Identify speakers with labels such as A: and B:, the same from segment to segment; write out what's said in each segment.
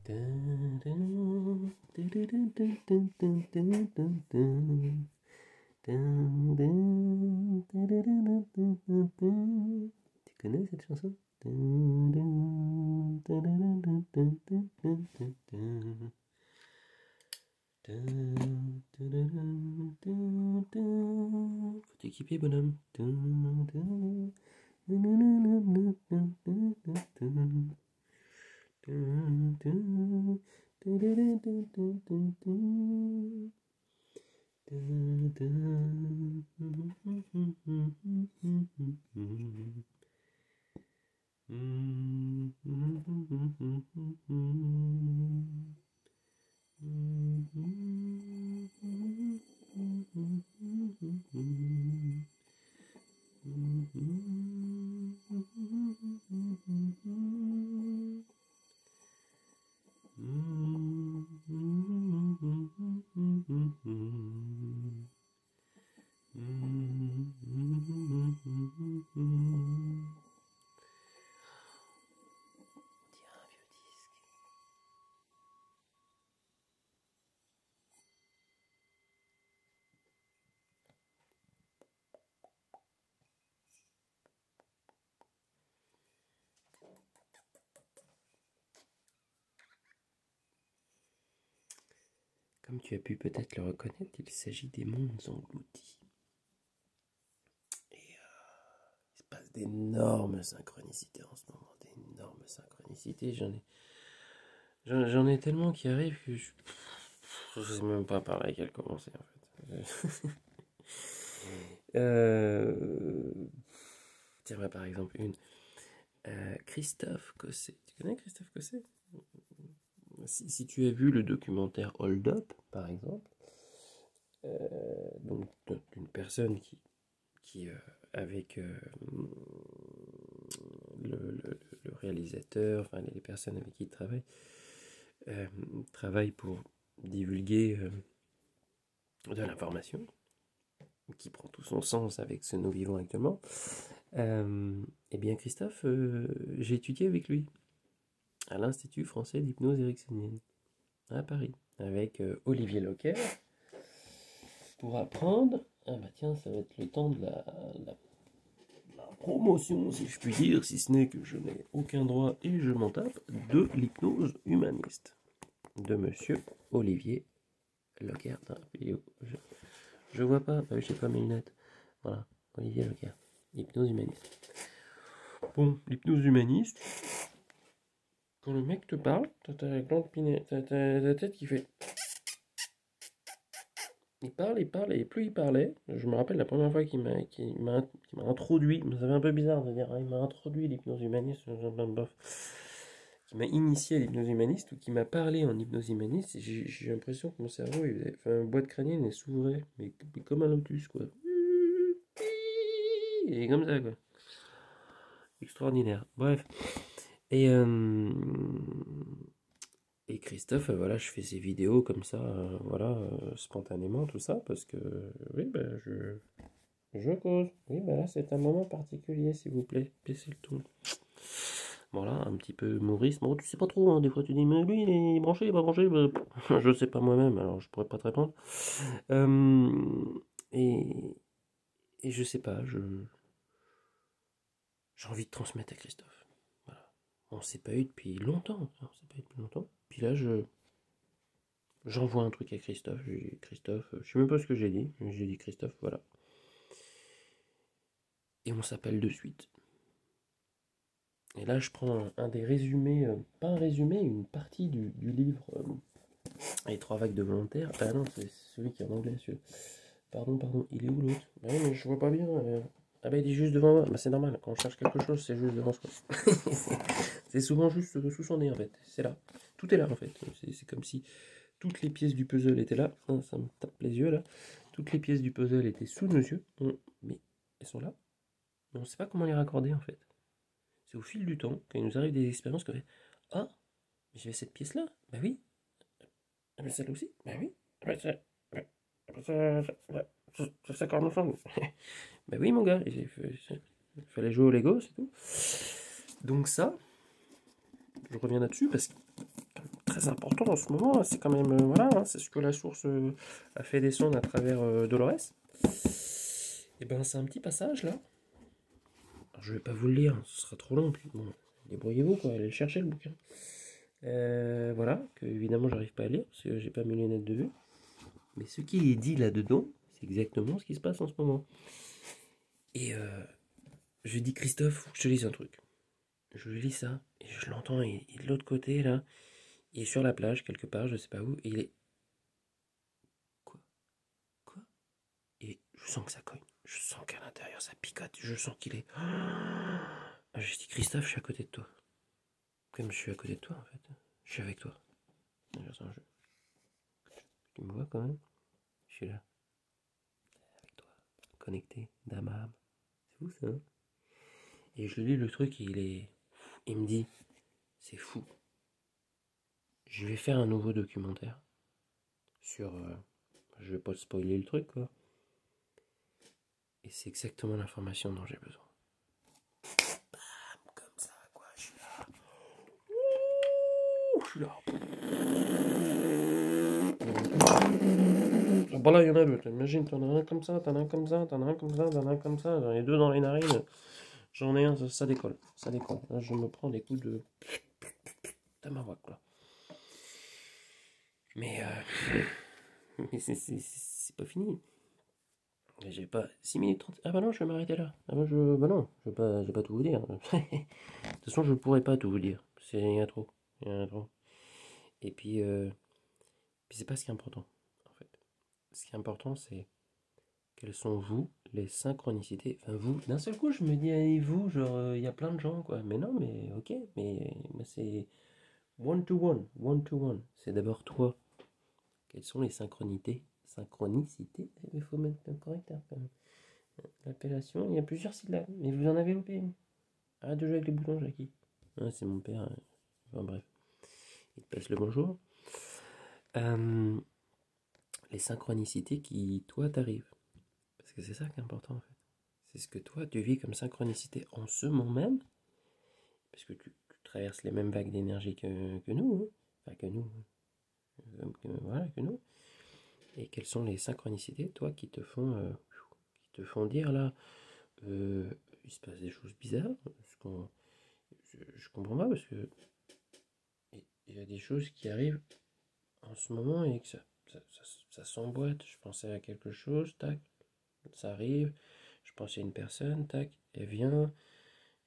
A: Tu connais cette chanson? Faut t'équiper, bonhomme. Comme tu as pu peut-être le reconnaître, il s'agit des mondes engloutis. Et il se passe d'énormes synchronicités en ce moment, d'énormes synchronicités. J'en ai tellement qui arrivent que je sais même pas par laquelle commencer en fait. Tiens, bah, par exemple une. Christophe Cosset. Tu connais Christophe Cosset? Si tu as vu le documentaire Hold Up, par exemple, donc d'une personne qui avec le réalisateur, enfin les personnes avec qui il travaille pour divulguer de l'information qui prend tout son sens avec ce que nous vivons actuellement. Eh bien Christophe, j'ai étudié avec lui à l'Institut français d'hypnose ericksonienne à Paris avec Olivier Locker pour apprendre. Ah bah tiens, ça va être le temps de la promotion, si je puis dire, si ce n'est que je n'ai aucun droit et je m'en tape, de l'hypnose humaniste de monsieur Olivier Locker. Je vois pas, j'ai pas mes lunettes. Voilà, Olivier Locker, hypnose humaniste. Bon, l'hypnose humaniste, quand le mec te parle, t'as ta glande pinée, t'as ta tête qui fait. Il parle, et plus il parlait, je me rappelle la première fois qu'il m'a introduit, ça fait un peu bizarre de dire, hein, il m'a introduit l'hypnose humaniste, qui m'a initié à l'hypnose humaniste, ou qui m'a parlé en hypnose humaniste, j'ai l'impression que mon cerveau, une boîte crânienne, s'ouvrait, mais comme un lotus, quoi. Et comme ça, quoi. Extraordinaire. Bref. Et Christophe, voilà, je fais ces vidéos comme ça, voilà, spontanément, tout ça, parce que, oui, ben, je cause. Oui, ben là, c'est un moment particulier, s'il vous plaît. Baissez le ton. Voilà, un petit peu humoriste. Bon, tu sais pas trop, hein, des fois tu dis, mais lui, il est branché, il est pas branché. Ben, je sais pas moi-même, alors je pourrais pas te répondre. Et je sais pas, j'ai envie de transmettre à Christophe. Voilà. On s'est pas eu depuis longtemps. Puis là, j'envoie un truc à Christophe. J'ai dit, Christophe, je sais même pas ce que j'ai dit. J'ai dit Christophe, voilà. Et on s'appelle de suite. Et là, je prends un des résumés, pas un résumé, une partie du livre Les 3 vagues de volontaires. Ah non, c'est celui qui est en anglais, celui-là. Pardon, il est où l'autre? Bah oui, mais je vois pas bien. Ah bah il est juste devant moi. Bah c'est normal, quand on cherche quelque chose, c'est juste devant soi. C'est souvent juste sous son nez en fait. C'est là. Tout est là en fait. C'est comme si toutes les pièces du puzzle étaient là. Ça me tape les yeux là. Toutes les pièces du puzzle étaient sous nos yeux. Mais elles sont là. Mais on ne sait pas comment les raccorder en fait. C'est au fil du temps, quand il nous arrive des expériences qu'on fait, ah, mais j'avais cette pièce-là. Bah oui. Ah, mais celle-là aussi. Bah oui. Ça s'accorde ensemble. Bah oui, mon gars. Il fallait jouer au Lego, c'est tout. Donc ça, je reviens là-dessus parce que très important en ce moment. C'est quand même, voilà, hein, c'est ce que la source a fait descendre à travers Dolores. Et ben, c'est un petit passage là. Alors, je vais pas vous le lire, ce sera trop long. Puis bon, débrouillez-vous quoi, allez le chercher le bouquin. Voilà, que évidemment j'arrive pas à lire parce que j'ai pas mes lunettes de vue. Mais ce qui est dit là-dedans, c'est exactement ce qui se passe en ce moment. Et je dis Christophe, faut que je te lise un truc. Je lis ça, et je l'entends, il est de l'autre côté là. Il est sur la plage quelque part, je sais pas où, et il est. Quoi? Quoi? Et je sens que ça cogne. Je sens qu'à l'intérieur ça picote. Je sens qu'il est. Je dis Christophe, je suis à côté de toi. Comme je suis à côté de toi en fait. Je suis avec toi. C'est un jeu. Tu me vois quand même? Je suis là, avec toi. Connecté, d'âme à âme. C'est fou ça, hein? Et je lis le truc et il est. Il me dit, c'est fou. Je vais faire un nouveau documentaire sur. Je vais pas spoiler le truc quoi. Et c'est exactement l'information dont j'ai besoin. Bam, comme ça quoi, je suis là. Ouh, je suis là. Bah là, il y en a deux. T'imagines, t'en as un comme ça, t'en as un comme ça, t'en as un comme ça, t'en as un comme ça. J'en ai deux dans les narines. J'en ai un, ça décolle. Ça décolle. Là, je me prends des coups de. T'as ma voix, quoi. Mais, mais c'est pas fini. J'ai pas 6 minutes 30. Ah bah non, je vais m'arrêter là. Ah bah, bah non, je vais pas tout vous dire. De toute façon, je pourrais pas tout vous dire. Il y a trop. Il y en a trop. Et puis c'est pas ce qui est important, en fait. Ce qui est important, c'est quelles sont vous, les synchronicités. Enfin, vous, d'un seul coup, je me dis, et vous, genre, il y a plein de gens, quoi. Mais non, mais ok, mais c'est one to one, one to one. C'est d'abord toi. Quelles sont les synchronicités? Il faut mettre un correcteur, quand même. L'appellation, il y a plusieurs syllabes, mais vous en avez loupé. Arrête de jouer avec les boutons, Jackie. Ah, c'est mon père. Enfin, bref. Il te passe le bonjour. Les synchronicités qui, toi, t'arrivent. Parce que c'est ça qui est important, en fait. C'est ce que toi, tu vis comme synchronicité en ce moment même. Parce que tu traverses les mêmes vagues d'énergie que nous. Hein. Enfin, que nous. Voilà, que nous. Et quelles sont les synchronicités, toi, qui te font dire, là, il se passe des choses bizarres. Je comprends pas, parce que il y a des choses qui arrivent en ce moment et que ça s'emboîte. Je pensais à quelque chose, tac, ça arrive. Je pensais à une personne, tac, elle vient.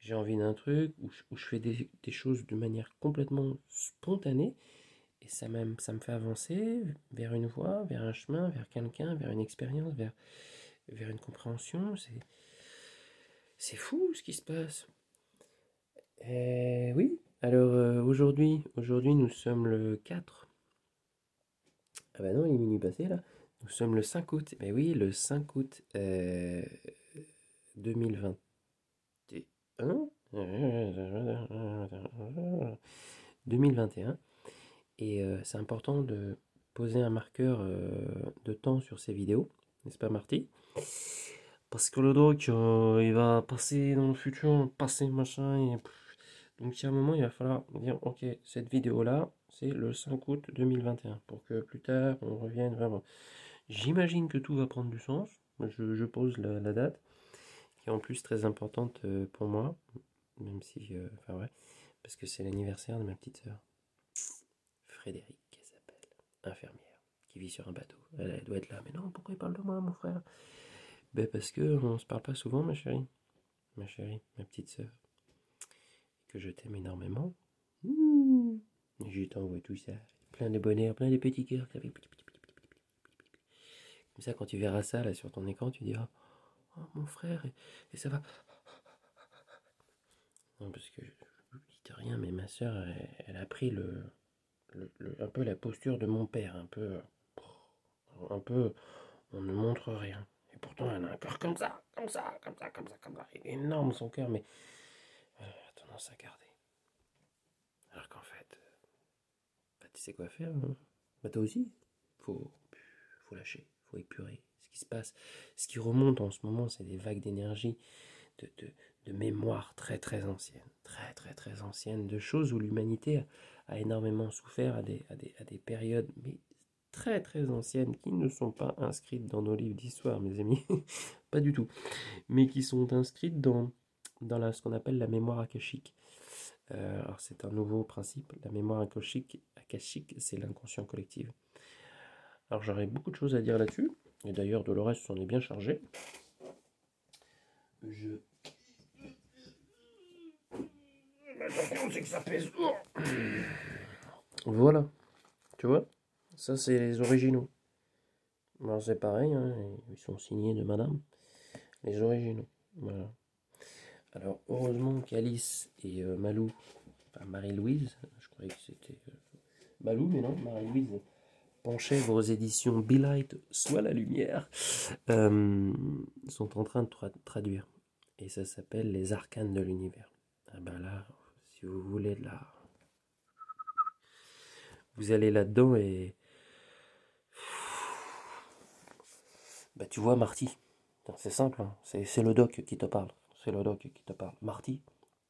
A: J'ai envie d'un truc où je fais des choses de manière complètement spontanée et ça me fait avancer vers une voie, vers un chemin, vers quelqu'un, vers une expérience, vers une compréhension. C'est fou ce qui se passe. Oui, alors aujourd'hui nous sommes le 4. Ah bah non, il est minuit passé là. Nous sommes le 5 août. Mais oui, le 5 août 2021. 2021. Et c'est important de poser un marqueur de temps sur ces vidéos, n'est-ce pas Marty? Parce que le doc, il va passer dans le futur, passer machin. Donc il y a un moment, il va falloir dire, ok, cette vidéo-là, c'est le 5 août 2021, pour que plus tard, on revienne vraiment. J'imagine que tout va prendre du sens. Je pose la date, qui est en plus très importante pour moi, même si, enfin ouais, parce que c'est l'anniversaire de ma petite sœur. Frédéric, elle s'appelle, infirmière, qui vit sur un bateau. Elle doit être là. Mais non, pourquoi il parle de moi, mon frère? Ben parce que on se parle pas souvent, ma chérie. Ma chérie, ma petite sœur. Que je t'aime énormément. Mmh. Je t'envoie tout ça. Plein de bonheur, plein de petits cœurs. Comme ça, quand tu verras ça là sur ton écran, tu diras, oh mon frère, et ça va. Non, parce que je dis rien, mais ma sœur, elle a pris un peu la posture de mon père, un peu, on ne montre rien. Et pourtant, elle a un cœur comme ça, comme ça, comme ça, comme ça, comme ça. Il est énorme son cœur, mais elle a tendance à garder. Alors qu'en fait, bah, tu sais quoi faire, hein. Bah toi aussi, faut, faut lâcher, faut épurer. Ce qui se passe, ce qui remonte en ce moment, c'est des vagues d'énergie, de, mémoires très très anciennes, très très très anciennes, de choses où l'humanité a énormément souffert à des périodes mais très très anciennes qui ne sont pas inscrites dans nos livres d'histoire, mes amis, pas du tout, mais qui sont inscrites dans ce qu'on appelle la mémoire akashique. Alors c'est un nouveau principe, la mémoire akashique c'est l'inconscient collectif. Alors j'aurais beaucoup de choses à dire là-dessus, et d'ailleurs Dolores s'en est bien chargé. Attention, c'est que ça pèse. Voilà, tu vois, ça c'est les originaux. Alors c'est pareil, hein, ils sont signés de madame, les originaux. Voilà. Alors heureusement qu'Alice et Malou, enfin Marie-Louise, je croyais que c'était Malou, mais non, Marie-Louise penchait vos éditions Be Light, soit la lumière, sont en train de traduire. Et ça s'appelle Les Arcanes de l'Univers. Ah ben là, si vous voulez de la... Vous allez là-dedans et... Bah tu vois Marty, c'est simple, hein. C'est le doc qui te parle. C'est le doc qui te parle. Marty,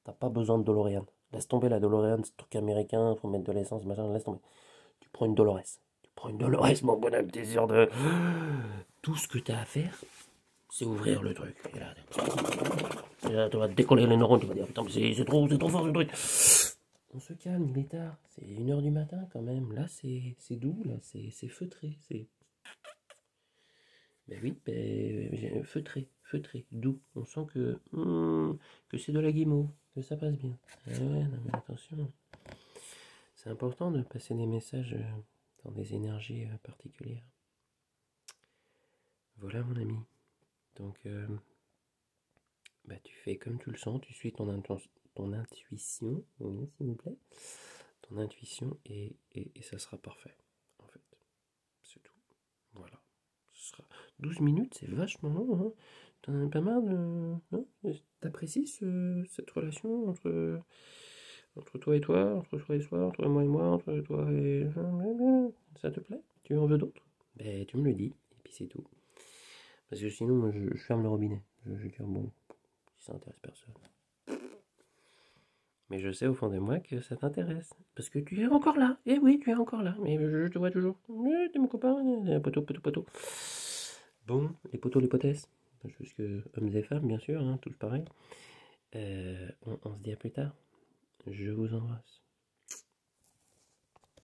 A: t'as pas besoin de DeLorean. Laisse tomber la DeLorean, ce truc américain, faut mettre de l'essence, machin, laisse tomber. Tu prends une Dolores. Tu prends une Dolores, mon bonhomme, t'es sûr de... Tout ce que t'as à faire, c'est ouvrir le truc. Et là, tu vas te décoller les neurones, tu vas dire, putain, c'est trop fort ce truc. On se calme, il est tard. C'est 1h du matin quand même. Là, c'est doux, là, c'est feutré. Ben oui, feutré, doux. On sent que c'est de la guimauve, que ça passe bien. Ah ouais, non mais attention. C'est important de passer des messages dans des énergies particulières. Voilà mon ami. Donc, bah, tu fais comme tu le sens, tu suis ton intuition, oui, s'il vous plaît. Ton intuition et ça sera parfait, en fait. C'est tout. Voilà. Ce sera 12 minutes, c'est vachement long, hein. T'en as pas marre de... Hein, t'apprécies cette relation entre toi et toi, entre toi et soi, entre moi et moi, entre toi et... Ça te plaît? Tu en veux d'autres? Ben, tu me le dis, et puis c'est tout. Parce que sinon, moi, je ferme le robinet. Je dis, bon, si ça intéresse personne. Mais je sais au fond de moi que ça t'intéresse. Parce que tu es encore là. Eh oui, tu es encore là. Mais je te vois toujours. T'es mon copain. Poteau. Bon, les poteaux, les potesses. Jusque hommes et femmes, bien sûr, hein, tous pareil. On se dit à plus tard. Je vous embrasse.